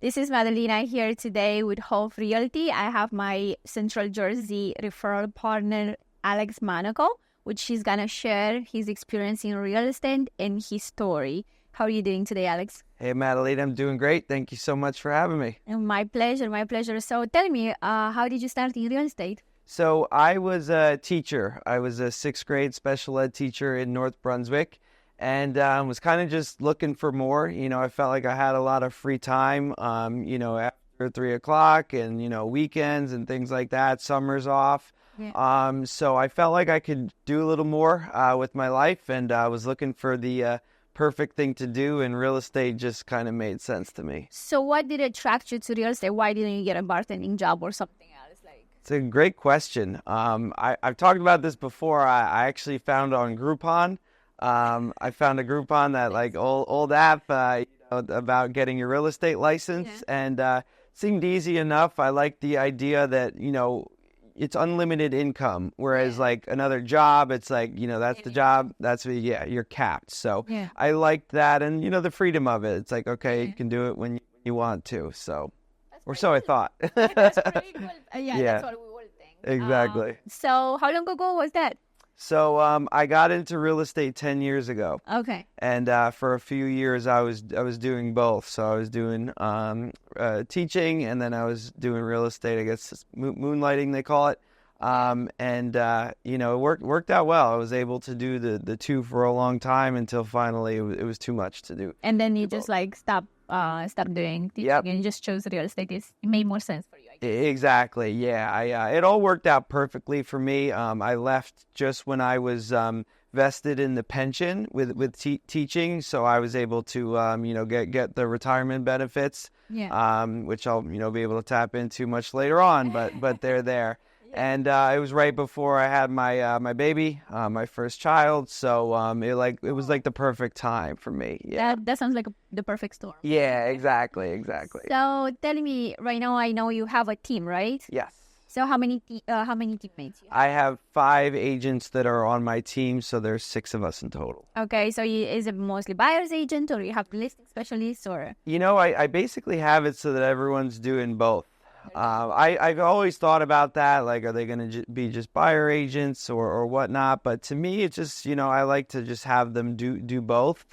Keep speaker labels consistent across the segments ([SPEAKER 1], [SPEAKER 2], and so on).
[SPEAKER 1] This is Madalina here today with Hope Realty. I have my Central Jersey referral partner, Alex Monaco, which he's going to share his experience in real estate and his story. How are you doing today, Alex?
[SPEAKER 2] Hey, Madalina, I'm doing great. Thank you so much for having me.
[SPEAKER 1] My pleasure, my pleasure. So tell me, how did you start in real estate?
[SPEAKER 2] So I was a teacher. I was a sixth grade special ed teacher in North Brunswick, and was kind of just looking for more. I felt like I had a lot of free time, after 3 o'clock and, weekends and things like that, summers off.
[SPEAKER 1] Yeah.
[SPEAKER 2] So I felt like I could do a little more with my life, and I was looking for the perfect thing to do, and real estate just kind of made sense to me.
[SPEAKER 1] So what did attract you to real estate? Why didn't you get a bartending job or something else?
[SPEAKER 2] It's a great question. I've talked about this before. I actually found on Groupon. I found a Groupon, that like old app about getting your real estate license, and it seemed easy enough. I liked the idea that it's unlimited income, whereas like another job, it's like that's the job. That's what, you're capped. So I liked that, and the freedom of it. It's like, okay, you can do it when you want to. So. Or so I thought.
[SPEAKER 1] That's pretty cool. That's what we all think.
[SPEAKER 2] Exactly.
[SPEAKER 1] So how long ago was that?
[SPEAKER 2] So I got into real estate 10 years ago.
[SPEAKER 1] Okay.
[SPEAKER 2] And for a few years, I was doing both. So I was doing teaching, and then I was doing real estate. I guess moonlighting, they call it. It worked out well. I was able to do the two for a long time until finally it was too much to do.
[SPEAKER 1] And then you just stop doing teaching and just chose real estate. It made more sense for you, I guess.
[SPEAKER 2] Exactly. Yeah. It all worked out perfectly for me. I left just when I was vested in the pension with teaching, so I was able to get the retirement benefits, which I'll be able to tap into much later on. But they're there. And it was right before I had my baby, my first child. So it was like the perfect time for me. Yeah.
[SPEAKER 1] That sounds like the perfect storm.
[SPEAKER 2] Yeah, exactly.
[SPEAKER 1] So tell me, right now I know you have a team, right?
[SPEAKER 2] Yes.
[SPEAKER 1] So how many teammates you have?
[SPEAKER 2] I have 5 agents that are on my team, so there's 6 of us in total.
[SPEAKER 1] Okay, so is it mostly buyer's agent, or you have listing specialists, or?
[SPEAKER 2] I basically have it so that everyone's doing both. I've always thought about that, like, are they going to be just buyer agents or whatnot? But to me, it's just, I like to just have them do both,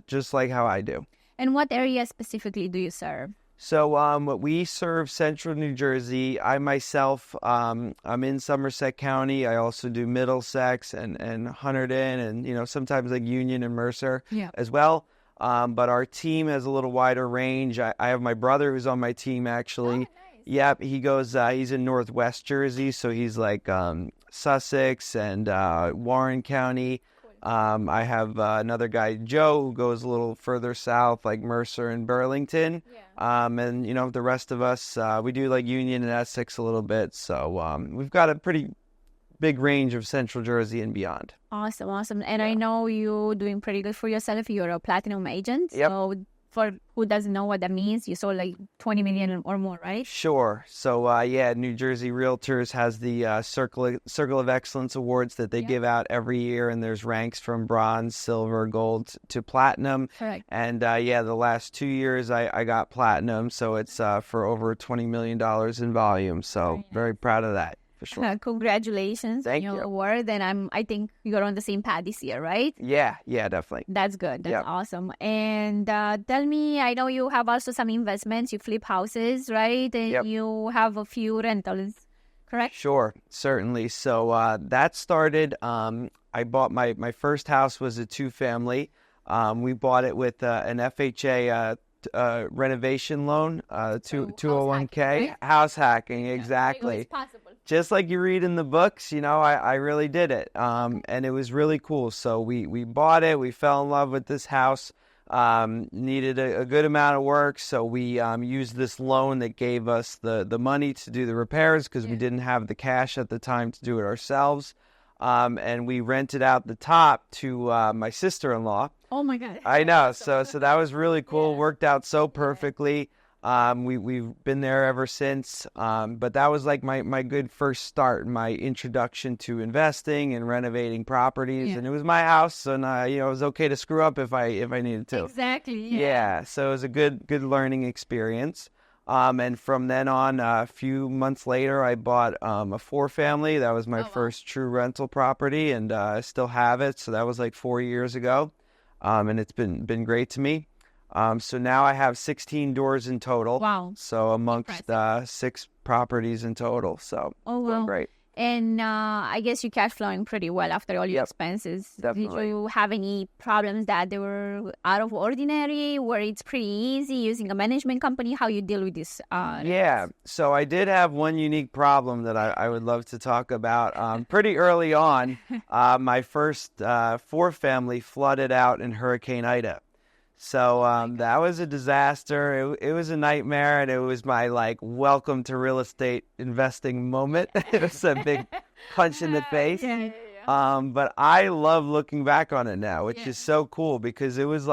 [SPEAKER 2] just like how I do.
[SPEAKER 1] And what area specifically do you serve?
[SPEAKER 2] So we serve Central New Jersey. I myself, I'm in Somerset County. I also do Middlesex and Hunterdon and, sometimes like Union and Mercer as well. But our team has a little wider range. I have my brother who's on my team, actually.
[SPEAKER 1] Oh, nice.
[SPEAKER 2] Yep, he goes, he's in Northwest Jersey, so he's like Sussex and Warren County. Cool. I have another guy, Joe, who goes a little further south, like Mercer and Burlington. And, the rest of us, we do like Union and Essex a little bit. So we've got a pretty big range of Central Jersey and beyond.
[SPEAKER 1] Awesome. And I know you're doing pretty good for yourself. You're a platinum agent.
[SPEAKER 2] Yep.
[SPEAKER 1] So for who doesn't know what that means, you sold like 20 million or more, right?
[SPEAKER 2] Sure. So, New Jersey Realtors has the Circle of Excellence Awards that they give out every year, and there's ranks from bronze, silver, gold to platinum.
[SPEAKER 1] Correct.
[SPEAKER 2] And, the last 2 years I got platinum, so it's for over $20 million in volume. So very proud of that. For sure.
[SPEAKER 1] Congratulations on your award, and I think you're on the same path this year, right?
[SPEAKER 2] Yeah, definitely.
[SPEAKER 1] That's good. That's awesome. And tell me, I know you have also some investments. You flip houses, right? And you have a few rentals, correct?
[SPEAKER 2] Sure, certainly. So that started. I bought my first house was a 2-family. We bought it with an FHA. Renovation loan, 201k, house hacking, exactly.
[SPEAKER 1] It was possible.
[SPEAKER 2] Just like you read in the books, I really did it, and it was really cool. So we bought it. We fell in love with this house. Needed a good amount of work, so we used this loan that gave us the money to do the repairs because we didn't have the cash at the time to do it ourselves. And we rented out the top to my sister-in-law.
[SPEAKER 1] Oh my God!
[SPEAKER 2] I know. So that was really cool. Worked out so perfectly. We've been there ever since. But that was like my good first start, my introduction to investing and renovating properties.
[SPEAKER 1] Yeah.
[SPEAKER 2] And it was my house, and it was okay to screw up if I needed to.
[SPEAKER 1] Exactly.
[SPEAKER 2] Yeah, so it was a good learning experience. And from then on, a few months later, I bought a four-family. That was my first true rental property, and I still have it. So that was like 4 years ago, and it's been great to me. So now I have 16 doors in total.
[SPEAKER 1] Wow.
[SPEAKER 2] So amongst 6 properties in total. So doing great.
[SPEAKER 1] And I guess you're cash flowing pretty well after all your expenses.
[SPEAKER 2] Definitely.
[SPEAKER 1] Did you have any problems that they were out of ordinary, where it's pretty easy using a management company? How you deal with this?
[SPEAKER 2] Yeah. So I did have one unique problem that I would love to talk about. Pretty early on, my first four-family flooded out in Hurricane Ida. So that was a disaster. It was a nightmare, and it was my like welcome to real estate investing moment. It was a big punch in the face. But I love looking back on it now, which is so cool because it was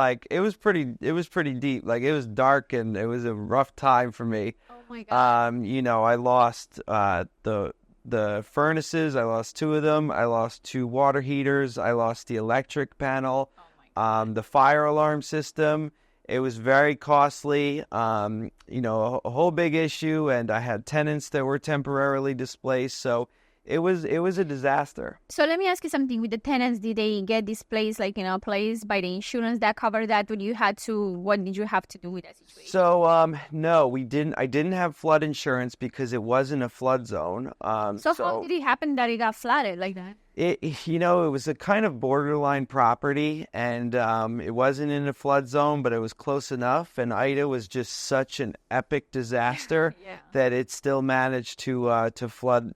[SPEAKER 2] pretty deep. Like it was dark and it was a rough time for me.
[SPEAKER 1] Oh my God.
[SPEAKER 2] I lost the furnaces. I lost 2 of them. I lost 2 water heaters. I lost the electric panel. The fire alarm system, it was very costly, a whole big issue, and I had tenants that were temporarily displaced, so it was a disaster.
[SPEAKER 1] So let me ask you something. With the tenants, did they get displaced like in a place by the insurance that covered that? What did you have to do with that situation?
[SPEAKER 2] So, no, we didn't. I didn't have flood insurance because it wasn't a flood zone.
[SPEAKER 1] So how did it happen that it got flooded like that?
[SPEAKER 2] It was a kind of borderline property, and it wasn't in a flood zone, but it was close enough. And Ida was just such an epic disaster that it still managed to flood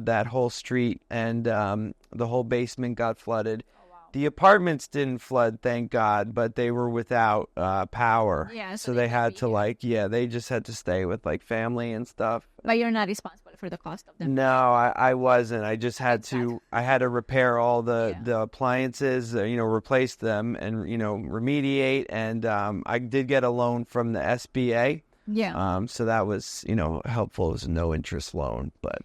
[SPEAKER 2] that whole street, and the whole basement got flooded. The apartments didn't flood, thank God, but they were without power.
[SPEAKER 1] Yeah,
[SPEAKER 2] so they had to they just had to stay with like family and stuff.
[SPEAKER 1] But you're not responsible for the cost of them.
[SPEAKER 2] No, I wasn't. I just had to. I had to repair all the appliances, replace them, and remediate. And I did get a loan from the SBA.
[SPEAKER 1] Yeah.
[SPEAKER 2] So that was helpful. It was a no interest loan, but.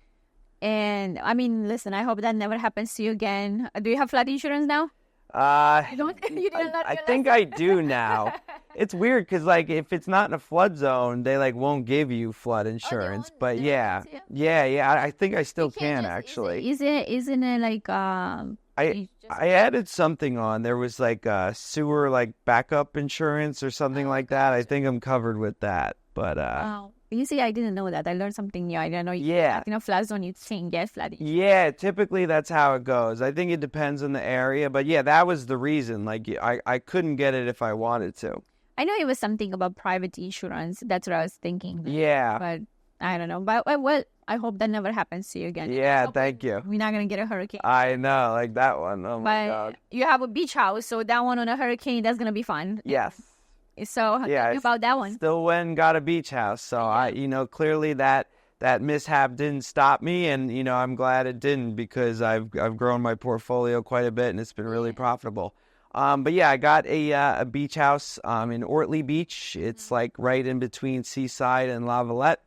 [SPEAKER 1] And I mean, listen, I hope that never happens to you again. Do you have flood insurance now?
[SPEAKER 2] You
[SPEAKER 1] don't? You did not
[SPEAKER 2] I think I do now. It's weird because like if it's not in a flood zone, they like won't give you flood insurance. But I think I still can actually.
[SPEAKER 1] Isn't it like
[SPEAKER 2] I added something on. There was like sewer like backup insurance or something like that. I think I'm covered with that. But
[SPEAKER 1] wow. You see, I didn't know that. I learned something new. I didn't know. Flood zone, you think get flooding.
[SPEAKER 2] Yeah, typically that's how it goes. I think it depends on the area, but yeah, that was the reason. Like I couldn't get it if I wanted to.
[SPEAKER 1] I know it was something about private insurance. That's what I was thinking.
[SPEAKER 2] Yeah,
[SPEAKER 1] but I don't know. But well, I hope that never happens to you again.
[SPEAKER 2] Yeah, thank you.
[SPEAKER 1] We're not gonna get a hurricane.
[SPEAKER 2] I know, like that one. Oh my God.
[SPEAKER 1] You have a beach house, so that one on a hurricane, that's gonna be fun.
[SPEAKER 2] Yes.
[SPEAKER 1] So tell me about that one.
[SPEAKER 2] Still went and got a beach house. So I clearly that mishap didn't stop me, and I'm glad it didn't because I've grown my portfolio quite a bit and it's been really profitable. But yeah, I got a beach house in Ortley Beach. It's like right in between Seaside and La Valette.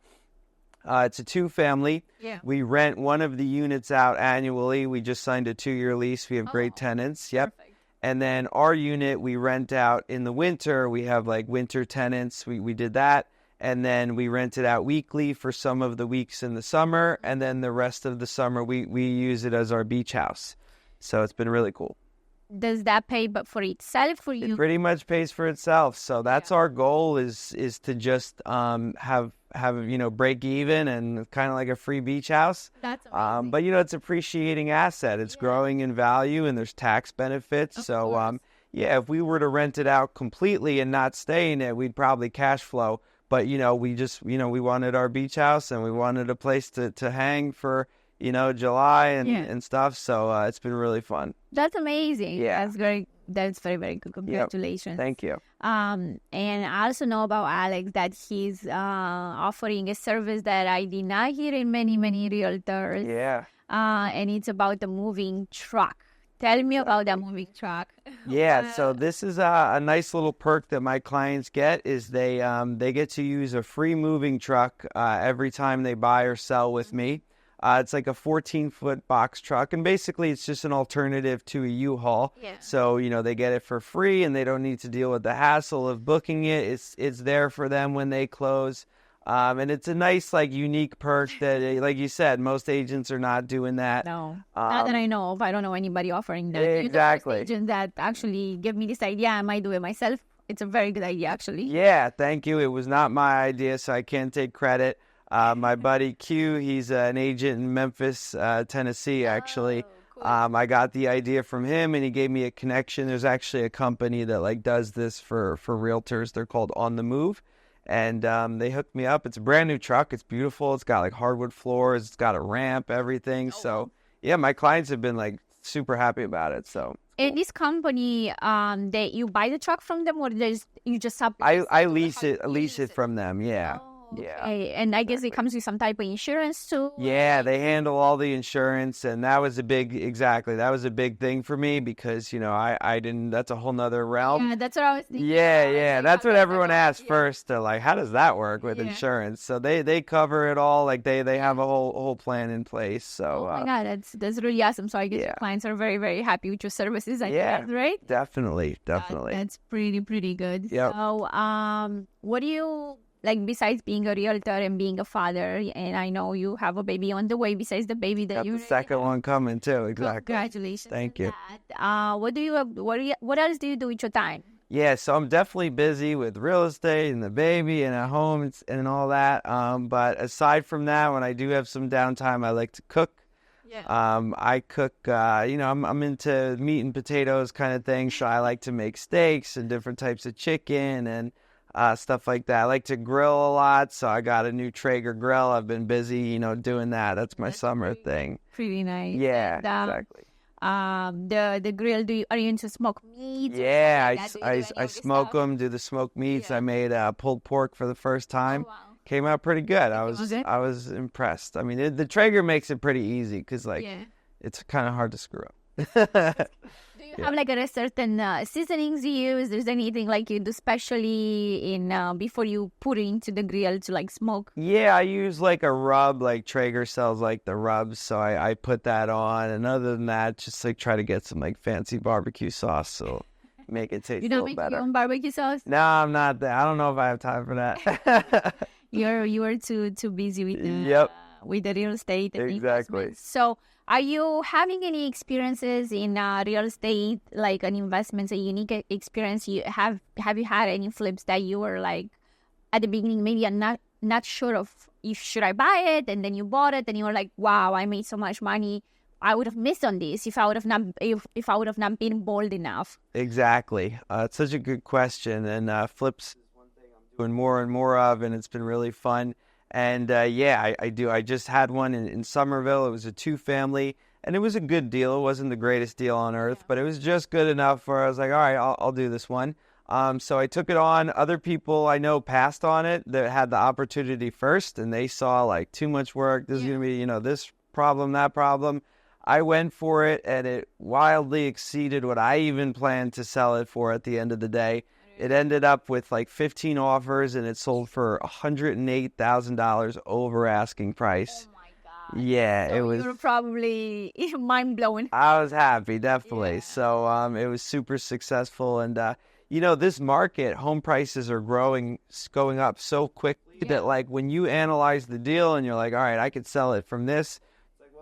[SPEAKER 2] It's a 2-family.
[SPEAKER 1] Yeah.
[SPEAKER 2] We rent one of the units out annually. We just signed a 2-year lease. We have great tenants. Yep.
[SPEAKER 1] Perfect.
[SPEAKER 2] And then our unit, we rent out in the winter. We have like winter tenants. We did that. And then we rent it out weekly for some of the weeks in the summer. And then the rest of the summer, we use it as our beach house. So it's been really cool.
[SPEAKER 1] Does that pay but for itself for you?
[SPEAKER 2] It pretty much pays for itself. So that's our goal is to just have break even and kind of like a free beach house.
[SPEAKER 1] That's amazing.
[SPEAKER 2] But it's appreciating asset. It's growing in value and there's tax benefits. So if we were to rent it out completely and not stay in it, we'd probably cash flow. But we just we wanted our beach house and we wanted a place to hang for July and stuff. So it's been really fun.
[SPEAKER 1] That's amazing.
[SPEAKER 2] Yeah.
[SPEAKER 1] That's great. That's very, very good. Congratulations.
[SPEAKER 2] Yep. Thank you.
[SPEAKER 1] And I also know about Alex that he's offering a service that I did not hear in many, many realtors.
[SPEAKER 2] Yeah.
[SPEAKER 1] And it's about the moving truck. Tell me about that moving truck.
[SPEAKER 2] Yeah, so this is a nice little perk that my clients get is they get to use a free moving truck every time they buy or sell with me. It's like a 14-foot box truck, and basically it's just an alternative to a U-Haul.
[SPEAKER 1] Yeah.
[SPEAKER 2] So, they get it for free, and they don't need to deal with the hassle of booking it. It's there for them when they close. And it's a nice, like, unique perk that, like you said, most agents are not doing that.
[SPEAKER 1] No, not that I know of. I don't know anybody offering that.
[SPEAKER 2] Exactly.
[SPEAKER 1] You're the first agent that actually gave me this idea. I might do it myself. It's a very good idea, actually.
[SPEAKER 2] Yeah, thank you. It was not my idea, so I can't take credit. My buddy Q, he's an agent in Memphis, Tennessee, actually.
[SPEAKER 1] Oh, cool.
[SPEAKER 2] I got the idea from him, and he gave me a connection. There's actually a company that like does this for realtors. They're called On the Move. And they hooked me up. It's a brand new truck. It's beautiful. It's got like hardwood floors. It's got a ramp, everything. So yeah, my clients have been like super happy about it. So
[SPEAKER 1] And this company, you buy the truck from them, or you just
[SPEAKER 2] I lease it from them. Yeah. Yeah.
[SPEAKER 1] Okay. And I guess it comes with some type of insurance too.
[SPEAKER 2] Yeah, they handle all the insurance, and that was a big thing for me because, I didn't, that's a whole nother realm.
[SPEAKER 1] Yeah, that's what I was thinking.
[SPEAKER 2] Yeah. That's what everyone asks first. They're like, how does that work with insurance? So they cover it all. Like they have a whole plan in place. So,
[SPEAKER 1] oh my God, that's really awesome. So I guess your clients are very, very happy with your services. I guess, right?
[SPEAKER 2] Definitely.
[SPEAKER 1] That's pretty good.
[SPEAKER 2] Yep.
[SPEAKER 1] So, what do you like besides being a realtor and being a father? And I know you have a baby on the way. Besides the baby that
[SPEAKER 2] got
[SPEAKER 1] you
[SPEAKER 2] the second one coming too. Exactly.
[SPEAKER 1] Congratulations.
[SPEAKER 2] Thank you.
[SPEAKER 1] What else do you do with your time?
[SPEAKER 2] Yeah, so I'm definitely busy with real estate and the baby and at home and all that. But aside from that, when I do have some downtime, I like to cook.
[SPEAKER 1] Yeah.
[SPEAKER 2] I cook, I'm into meat and potatoes kind of thing. So I like to make steaks and different types of chicken and stuff like that. I like to grill a lot. So I got a new Traeger grill. I've been busy, doing that. That's my summer thing.
[SPEAKER 1] Pretty nice.
[SPEAKER 2] Yeah,
[SPEAKER 1] And,
[SPEAKER 2] exactly.
[SPEAKER 1] The grill. Are you into smoked meats?
[SPEAKER 2] Yeah,
[SPEAKER 1] I
[SPEAKER 2] I smoke them, do the smoked meats.
[SPEAKER 1] Yeah.
[SPEAKER 2] I made pulled pork for the first time.
[SPEAKER 1] Oh, wow.
[SPEAKER 2] Came out pretty good. I
[SPEAKER 1] Was it?
[SPEAKER 2] was impressed. I mean, the Traeger makes it pretty easy because it's kind of hard to screw up.
[SPEAKER 1] Do you have like a certain seasonings you use? Is there anything like you do specially in before you put it into the grill to like smoke?
[SPEAKER 2] Yeah, I use like a rub. Like Traeger sells like the rubs, so I put that on. And other than that, just like try to get some like fancy barbecue sauce, so make it taste
[SPEAKER 1] You
[SPEAKER 2] a
[SPEAKER 1] don't
[SPEAKER 2] little
[SPEAKER 1] make
[SPEAKER 2] better.
[SPEAKER 1] your own barbecue sauce?
[SPEAKER 2] No, I'm not there. I don't know if I have time for that.
[SPEAKER 1] You are too busy with with the real estate and
[SPEAKER 2] Exactly.
[SPEAKER 1] investments. So, are you having any experiences in real estate, like an investment, a unique experience? Have you had any flips that you were like at the beginning, maybe I'm not sure of if should I buy it, and then you bought it, and you were like, wow, I made so much money. I would have missed on this if I would have not been bold enough.
[SPEAKER 2] Exactly. It's such a good question, and flips is one thing I'm doing more and more of, and it's been really fun. And I do. I just had one in Somerville. It was a 2-family, and it was a good deal. It wasn't the greatest deal on earth, but it was just good enough where I was like, all right, I'll do this one. So I took it on. Other people I know passed on it that had the opportunity first, and they saw like too much work. This is going to be, this problem, that problem. I went for it, and it wildly exceeded what I even planned to sell it for at the end of the day. It ended up with like 15 offers, and it sold for $108,000 over asking price.
[SPEAKER 1] Oh my God.
[SPEAKER 2] Yeah,
[SPEAKER 1] So
[SPEAKER 2] it was.
[SPEAKER 1] You were probably mind blowing.
[SPEAKER 2] I was happy, definitely.
[SPEAKER 1] Yeah.
[SPEAKER 2] So it was super successful, and this market, home prices are going up so quickly that like when you analyze the deal and you're like, all right, I could sell it from this.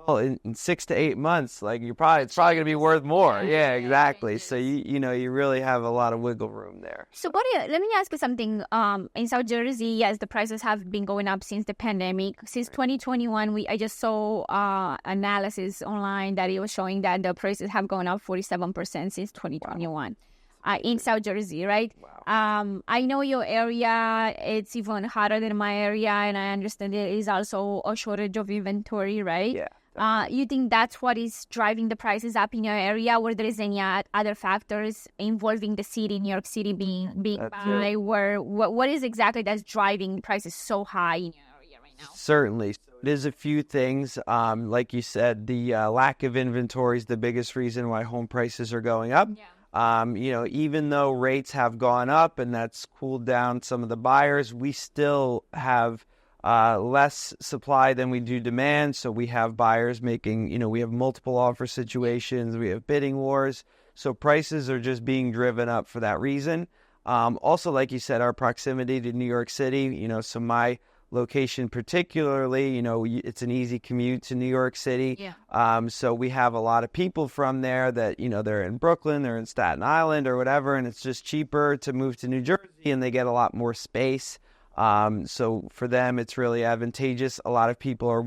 [SPEAKER 2] Well, in 6 to 8 months, like it's probably going to be worth more. Yeah, exactly. So you really have a lot of wiggle room there.
[SPEAKER 1] So, let me ask you something. In South Jersey, yes, the prices have been going up since the pandemic. Since 2021, I just saw analysis online that it was showing that the prices have gone up 47% since 2021. In South Jersey, right?
[SPEAKER 2] Wow.
[SPEAKER 1] I know your area, it's even hotter than my area, and I understand there is also a shortage of inventory, right?
[SPEAKER 2] Yeah.
[SPEAKER 1] You think that's what is driving the prices up in your area, or there is any other factors involving the city, New York City being high? What is exactly that's driving prices so high in your area right right now?
[SPEAKER 2] Certainly. So it is a few things. Like you said, the lack of inventory is the biggest reason why home prices are going up.
[SPEAKER 1] Yeah.
[SPEAKER 2] Even though rates have gone up and that's cooled down some of the buyers, we still have less supply than we do demand. So we have buyers making, we have multiple offer situations, we have bidding wars. So prices are just being driven up for that reason. Also, like you said, our proximity to New York City, so my location particularly, it's an easy commute to New York City.
[SPEAKER 1] Yeah.
[SPEAKER 2] So we have a lot of people from there that, they're in Brooklyn, they're in Staten Island or whatever, and it's just cheaper to move to New Jersey and they get a lot more space. So for them, it's really advantageous. A lot of people are,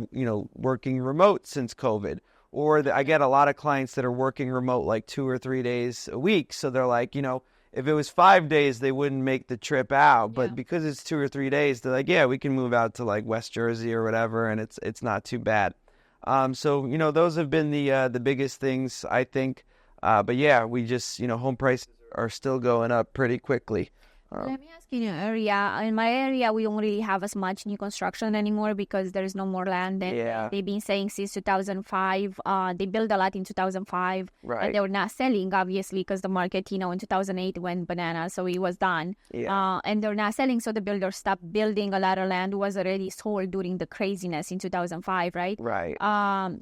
[SPEAKER 2] working remote since COVID. Or I get a lot of clients that are working remote like 2 or 3 days a week. So they're like, if it was 5 days, they wouldn't make the trip out. But
[SPEAKER 1] Yeah.
[SPEAKER 2] because it's 2 or 3 days, they're like, yeah, we can move out to like West Jersey or whatever, and it's not too bad. So those have been the biggest things, I think. But yeah, we just home prices are still going up pretty quickly.
[SPEAKER 1] Let me ask you, in your area. In my area, we don't really have as much new construction anymore because there is no more land. And
[SPEAKER 2] Yeah.
[SPEAKER 1] they've been saying since 2005. They built a lot in 2005.
[SPEAKER 2] Right.
[SPEAKER 1] And they were not selling, obviously, because the market, in 2008 went bananas, so it was done.
[SPEAKER 2] Yeah.
[SPEAKER 1] And they're not selling, so the builders stopped building. A lot of land was already sold during the craziness in 2005, right?
[SPEAKER 2] Right.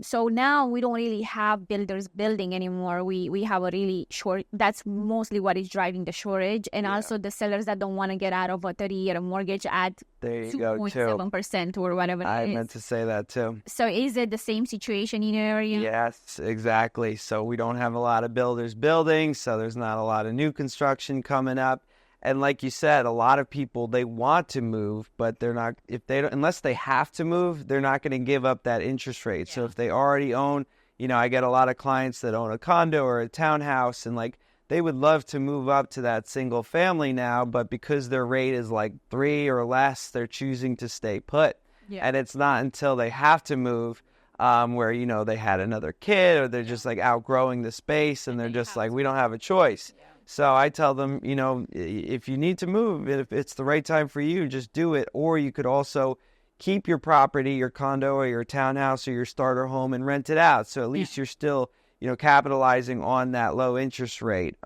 [SPEAKER 1] So now we don't really have builders building anymore. We have a really short. That's mostly what is driving the shortage, and also the sellers that don't want to get out of a 30-year mortgage at
[SPEAKER 2] There you go, too.
[SPEAKER 1] 2.7% or whatever
[SPEAKER 2] I
[SPEAKER 1] it is.
[SPEAKER 2] meant to say that too.
[SPEAKER 1] So is it the same situation in your area?
[SPEAKER 2] Yes, exactly. So we don't have a lot of builders building, so there's not a lot of new construction coming up. And like you said, a lot of people, they want to move, but they're not, unless they have to move, they're not going to give up that interest rate. So if they already own, I get a lot of clients that own a condo or a townhouse, and like they would love to move up to that single family now, but because their rate is like 3 or less, they're choosing to stay put.
[SPEAKER 1] Yeah.
[SPEAKER 2] And it's not until they have to move where, they had another kid or they're just like outgrowing the space and they're just like, we don't have a choice.
[SPEAKER 1] Yeah.
[SPEAKER 2] So I tell them, if you need to move, if it's the right time for you, just do it. Or you could also keep your property, your condo or your townhouse or your starter home and rent it out. So at least you're still, capitalizing on that low interest rate.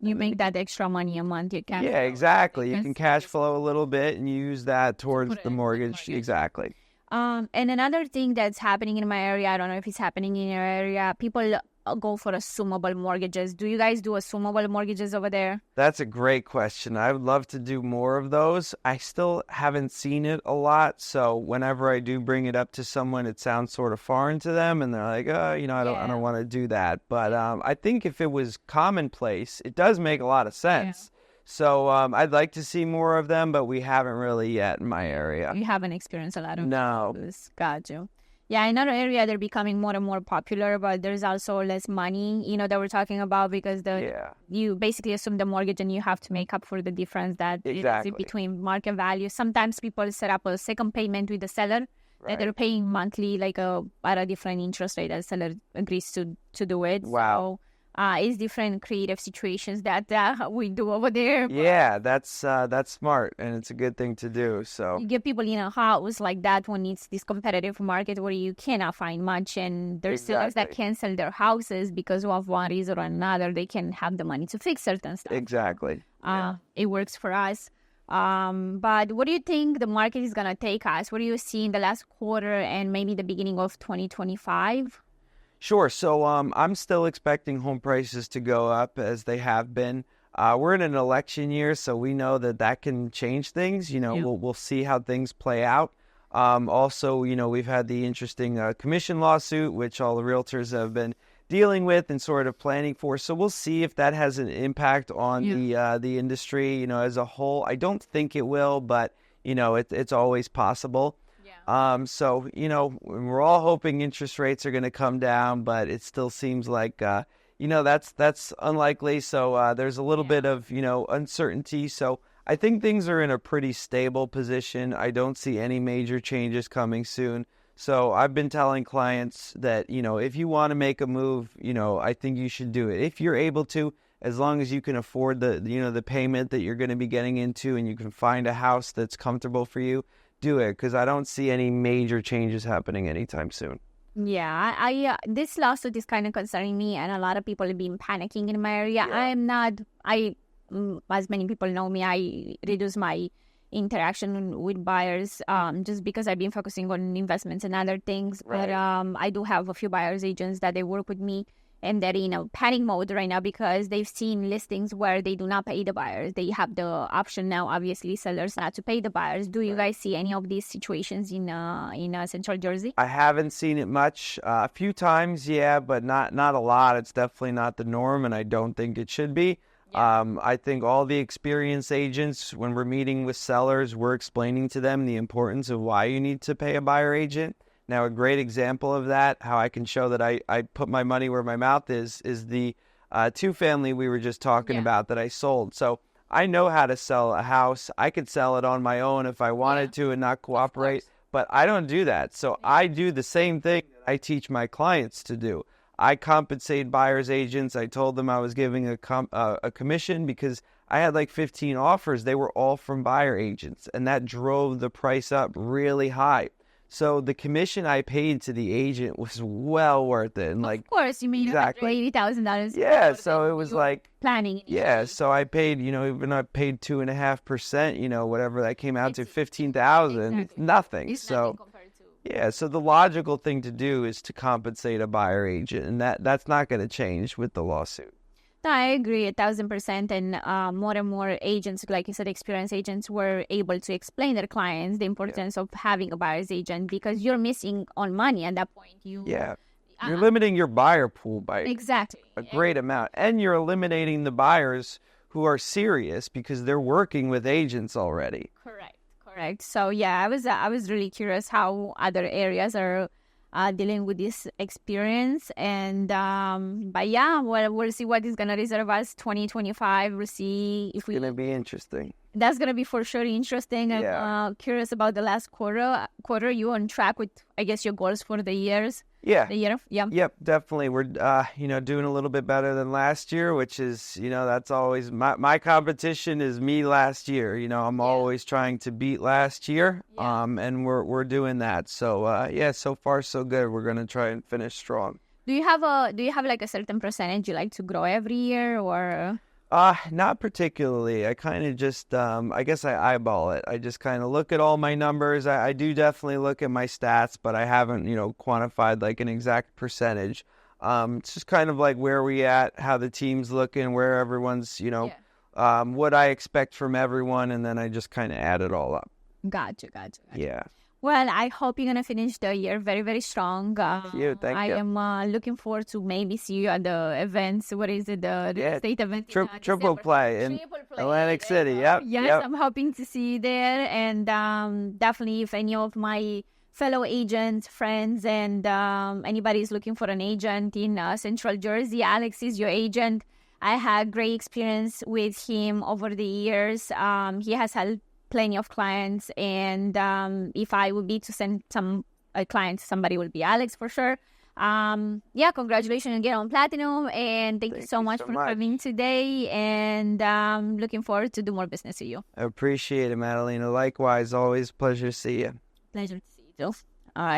[SPEAKER 1] You make that extra money a month. You can.
[SPEAKER 2] Yeah, exactly. You can cash flow a little bit and use that towards
[SPEAKER 1] put it
[SPEAKER 2] the
[SPEAKER 1] in the
[SPEAKER 2] mortgage.
[SPEAKER 1] mortgage.
[SPEAKER 2] Exactly.
[SPEAKER 1] And another thing that's happening in my area, I don't know if it's happening in your area, people go for assumable mortgages. Do you guys do assumable mortgages over there?
[SPEAKER 2] That's a great question. I would love to do more of those. I still haven't seen it a lot. So whenever I do bring it up to someone, it sounds sort of foreign to them. And they're like, I don't want to do that. But I think if it was commonplace, it does make a lot of sense. So I'd like to see more of them, but we haven't really yet in my area.
[SPEAKER 1] You haven't experienced a lot of
[SPEAKER 2] No.
[SPEAKER 1] those. Got you. Yeah, in our area, they're becoming more and more popular, but there's also less money, that we're talking about because you basically assume the mortgage and you have to make up for the difference that
[SPEAKER 2] Exactly.
[SPEAKER 1] is between market value. Sometimes people set up a second payment with the seller that they're paying monthly, like at a different interest rate. The seller agrees to do it.
[SPEAKER 2] Wow.
[SPEAKER 1] So, it's different creative situations that we do over there.
[SPEAKER 2] Yeah, that's smart, and it's a good thing to do. So
[SPEAKER 1] You get people in a house like that when it's this competitive market where you cannot find much, and there's sellers that cancel their houses because of one reason or another. They can have the money to fix certain stuff.
[SPEAKER 2] exactly.
[SPEAKER 1] It works for us. But what do you think the market is going to take us? What do you see in the last quarter and maybe the beginning of 2025?
[SPEAKER 2] Sure. So I'm still expecting home prices to go up as they have been. We're in an election year, so we know that can change things. We'll see how things play out. Also, we've had the interesting commission lawsuit, which all the realtors have been dealing with and sort of planning for. So we'll see if that has an impact on the industry, as a whole. I don't think it will, but it's always possible. So, we're all hoping interest rates are going to come down, but it still seems like, that's unlikely. So there's a little bit of, uncertainty. So I think things are in a pretty stable position. I don't see any major changes coming soon. So I've been telling clients that, if you want to make a move, I think you should do it. If you're able to, as long as you can afford the payment that you're going to be getting into and you can find a house that's comfortable for you, do it because I don't see any major changes happening anytime soon.
[SPEAKER 1] Yeah, this lawsuit is kind of concerning me, and a lot of people have been panicking in my area.
[SPEAKER 2] Yeah.
[SPEAKER 1] I'm not. As many people know me, I reduce my interaction with buyers, just because I've been focusing on investments and other things.
[SPEAKER 2] Right.
[SPEAKER 1] But I do have a few buyers agents that they work with me, and they're in a panic mode right now because they've seen listings where they do not pay the buyers. They have the option now, obviously, sellers not to pay the buyers. Do you guys see any of these situations in Central Jersey?
[SPEAKER 2] I haven't seen it much. A few times, yeah, but not a lot. It's definitely not the norm, and I don't think it should be.
[SPEAKER 1] Yeah.
[SPEAKER 2] I think all the experienced agents, when we're meeting with sellers, we're explaining to them the importance of why you need to pay a buyer agent. Now, a great example of that, how I can show that I put my money where my mouth is the two-family we were just talking about that I sold. So I know how to sell a house. I could sell it on my own if I wanted to and not cooperate, but I don't do that. So I do the same thing that I teach my clients to do. I compensate buyer's agents. I told them I was giving a commission because I had like 15 offers. They were all from buyer agents, and that drove the price up really high. So the commission I paid to the agent was well worth it. And like,
[SPEAKER 1] of course, you made
[SPEAKER 2] exactly.
[SPEAKER 1] $180,000.
[SPEAKER 2] Yeah, so it was like
[SPEAKER 1] planning.
[SPEAKER 2] Yeah, so I paid, even I paid 2.5%, whatever that came out to 15,000.
[SPEAKER 1] Exactly.
[SPEAKER 2] It's nothing.
[SPEAKER 1] It's
[SPEAKER 2] so
[SPEAKER 1] nothing compared to.
[SPEAKER 2] yeah, so the logical thing to do is to compensate a buyer agent, and that's not going to change with the lawsuit.
[SPEAKER 1] No, I agree 1,000%. And more agents, like you said, experienced agents were able to explain their clients the importance of having a buyer's agent because you're missing on money at that point.
[SPEAKER 2] You're limiting your buyer pool by
[SPEAKER 1] exactly
[SPEAKER 2] a great amount, and you're eliminating the buyers who are serious because they're working with agents already.
[SPEAKER 1] Correct. So yeah, I was really curious how other areas are dealing with this experience, and but yeah, we'll see what is gonna reserve us 2025. We'll see if
[SPEAKER 2] It's gonna be interesting.
[SPEAKER 1] That's gonna be for sure interesting.
[SPEAKER 2] Yeah.
[SPEAKER 1] I'm curious about the last quarter. You on track with, I guess, your goals for the years?
[SPEAKER 2] Yeah.
[SPEAKER 1] The year? Yeah.
[SPEAKER 2] Yep, definitely. We're doing a little bit better than last year, which is, that's always my competition is me last year. I'm always trying to beat last year.
[SPEAKER 1] Yeah.
[SPEAKER 2] And we're doing that. So so far so good. We're gonna try and finish strong.
[SPEAKER 1] Do you have like a certain percentage you like to grow every year, or?
[SPEAKER 2] Not particularly. I kind of just, I guess I eyeball it. I just kind of look at all my numbers. I do definitely look at my stats, but I haven't, quantified like an exact percentage. It's just kind of like where we at, how the team's looking, where everyone's, what I expect from everyone, and then I just kind of add it all up.
[SPEAKER 1] Gotcha.
[SPEAKER 2] Yeah.
[SPEAKER 1] Well, I hope you're going to finish the year very, very strong.
[SPEAKER 2] Thank you.
[SPEAKER 1] I am looking forward to maybe see you at the events. What is it? The real estate event?
[SPEAKER 2] Triple play in Atlantic City. Yep.
[SPEAKER 1] Yes, I'm hoping to see you there. And definitely if any of my fellow agents, friends, and anybody is looking for an agent in Central Jersey, Alex is your agent. I had great experience with him over the years. He has helped plenty of clients, and if I would be to send a client, somebody would be Alex for sure. Congratulations again on Platinum, and thank you so much for coming today, and looking forward to do more business with you.
[SPEAKER 2] I appreciate it, Madalina. Likewise, always pleasure to see you.
[SPEAKER 1] Pleasure to see you too. All right.